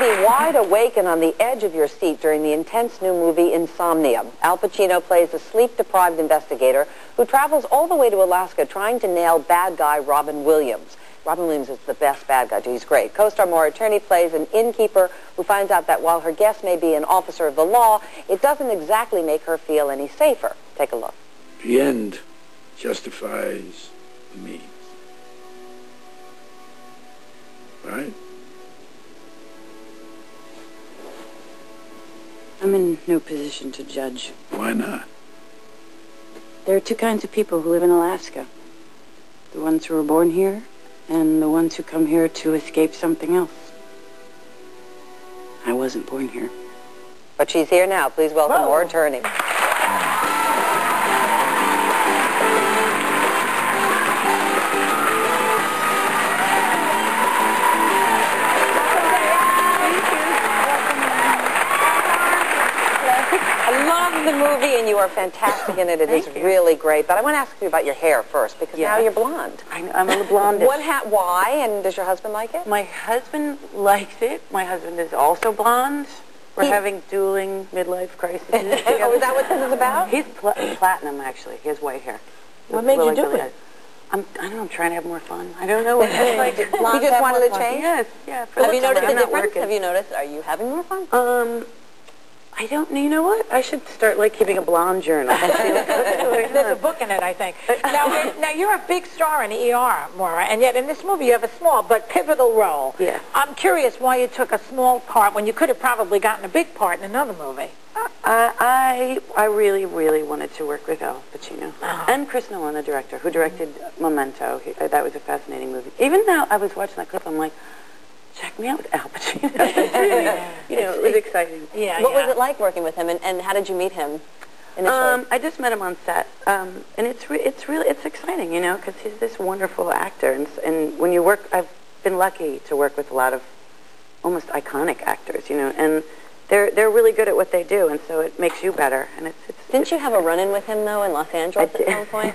be wide awake and on the edge of your seat during the intense new movie Insomnia. Al Pacino plays a sleep-deprived investigator who travels all the way to Alaska trying to nail bad guy Robin Williams. Robin Williams is the best bad guy, too. He's great. Co-star Maura plays an innkeeper who finds out that while her guest may be an officer of the law, it doesn't exactly make her feel any safer. Take a look. The end justifies the means. Right? I'm in no position to judge. Why not? There are two kinds of people who live in Alaska. The ones who were born here, and the ones who come here to escape something else. I wasn't born here. But she's here now. Please welcome Maura. I love the movie, and you are fantastic in it. It is really great. But I want to ask you about your hair first, because now you're blonde. I'm a blonde. Why? And does your husband like it? My husband likes it. My husband is also blonde. We're having dueling midlife crises. Oh, is that what this is about? He's platinum, actually. He has white hair. What made you do it? I don't know. I'm trying to have more fun. I don't know. Like, you just wanted to change? Yes. Yeah. Have you noticed the difference? Have you noticed? Are you having more fun? I don't. You know what? I should start like keeping a blonde journal. There's a book in it, I think. Now you're a big star in ER, Maura, and yet in this movie you have a small but pivotal role. Yeah. I'm curious why you took a small part when you could have probably gotten a big part in another movie. I really, really wanted to work with Al Pacino and Chris Nolan, the director, who directed Memento. That was a fascinating movie. Even though I was watching that clip, I'm like, check me out with Al Pacino. It was exciting. Yeah. What was it like working with him, and how did you meet him initially? I just met him on set, and it's exciting, because he's this wonderful actor, and when you work, I've been lucky to work with a lot of almost iconic actors, and they're really good at what they do, and so it makes you better. And Didn't you have a run-in with him though in Los Angeles at some point?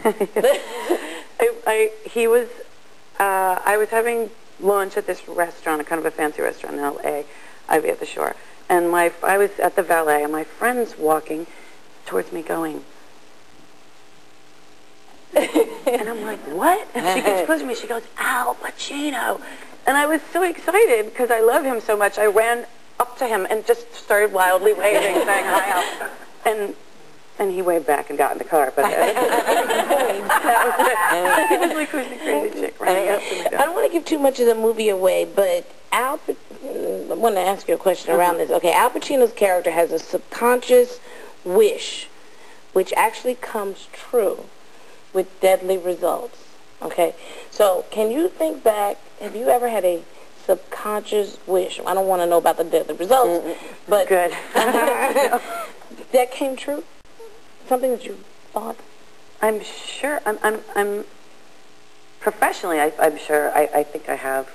I was having lunch at this restaurant, a kind of a fancy restaurant in L.A., Ivy at the Shore. And I was at the valet, and my friend's walking towards me going, and I'm like, what? And she gets close to me, she goes, Al Pacino. And I was so excited, because I love him so much, I ran up to him and just started wildly waving, saying hi, Al. And he waved back and got in the car, but it was like a crazy chick running up to me. I don't want to give too much of the movie away, but I want to ask you a question around this. Okay, Al Pacino's character has a subconscious wish, which actually comes true with deadly results. Okay, so can you think back, have you ever had a subconscious wish? I don't want to know about the deadly results, but good. That came true? Something that you thought? I'm sure. I'm professionally. I'm sure. I think I have.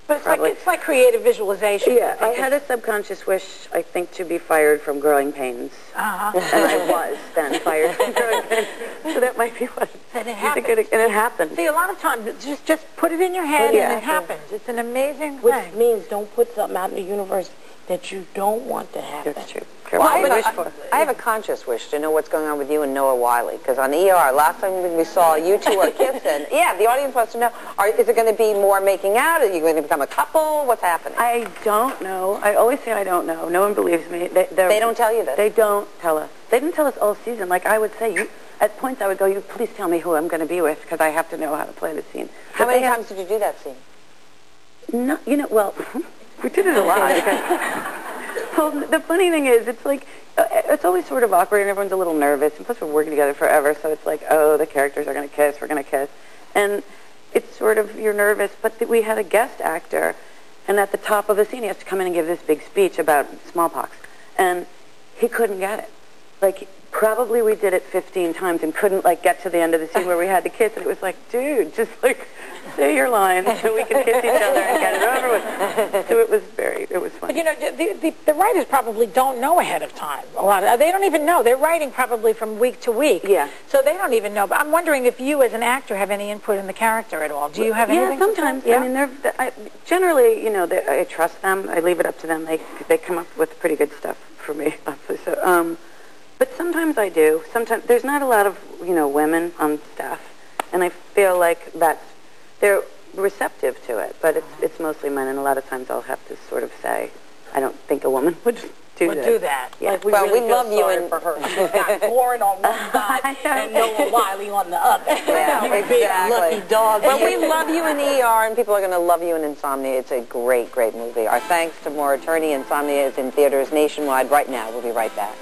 But it's like creative visualization. Yeah, I had a subconscious wish, I think, to be fired from growing pains. And I was then fired from growing pains. So that might be what. And it happened. And it happened. See, a lot of times, just put it in your head and it happens. It's an amazing Which thing. means don't put something out in the universe that you don't want to happen. That's true. Well, I have a conscious wish to know what's going on with you and Noah Wiley, because on ER, last time we saw you two are kissing. Yeah, the audience wants to know, is it going to be more making out? Are you going to become a couple? What's happening? I don't know. I always say I don't know. No one believes me. They don't tell you this? They don't tell us. They didn't tell us all season. Like I would say, at points I would go, you please tell me who I'm going to be with, because I have to know how to play the scene. How many times did you do that scene? No, well, we did it a lot. Because, well, the funny thing is, it's like, it's always sort of awkward, and everyone's a little nervous, and plus we're working together forever, so it's like, oh, the characters are going to kiss, we're going to kiss. And it's sort of, you're nervous, but we had a guest actor, and at the top of the scene, he has to come in and give this big speech about smallpox, and he couldn't get it. Like, probably we did it 15 times and couldn't, like, get to the end of the scene where we had to kiss, and it was like, dude, just, like, say your line so we can kiss each other and get it over with. So it was fun. But you know, the writers probably don't know ahead of time. They don't even know. They're writing probably from week to week. Yeah. So they don't even know. But I'm wondering if you, as an actor, have any input in the character at all. Do you have anything? Yeah, sometimes. Yeah? I mean, generally, you know, I trust them. I leave it up to them. They come up with pretty good stuff for me. So, but sometimes I do. Sometimes there's not a lot of, you know, women on staff, and I feel like they're receptive to it. But it's mostly men, and a lot of times I'll have to sort of say, I don't think a woman would do that. Yeah. Like we love you and for her. She's got Lauren on one side and Noah Wiley on the other. Yeah, exactly. Lucky dog. But we love you in ER, and people are going to love you in Insomnia. It's a great, great movie. Our thanks to Maura Turney. Insomnia is in theaters nationwide right now. We'll be right back.